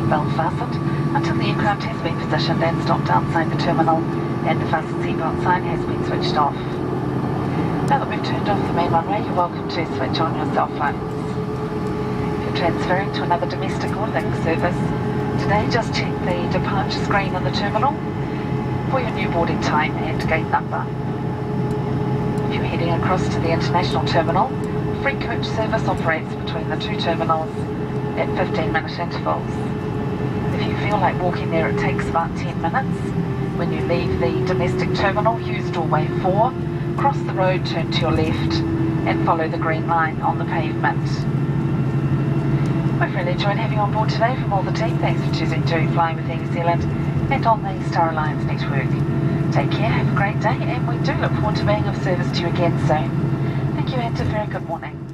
seatbelt fastened until the aircraft has been positioned and stopped outside the terminal and the fasten seatbelt sign has been switched off. Now that we've turned off the main runway, you're welcome to switch on your cell phones. If you're transferring to another domestic or link service, today just check the departure screen in the terminal for your new boarding time and gate number. If you're heading across to the international terminal, free coach service operates between the two terminals at 15-minute intervals. If you feel like walking there, it takes about 10 minutes. When you leave the domestic terminal, use doorway 4, cross the road, turn to your left and follow the green line on the pavement. We've really enjoyed having you on board today from all the team. Thanks for choosing to fly with Air New Zealand and on the Star Alliance network. Take care, have a great day, and we do look forward to being of service to you again soon. Thank you and a very good morning.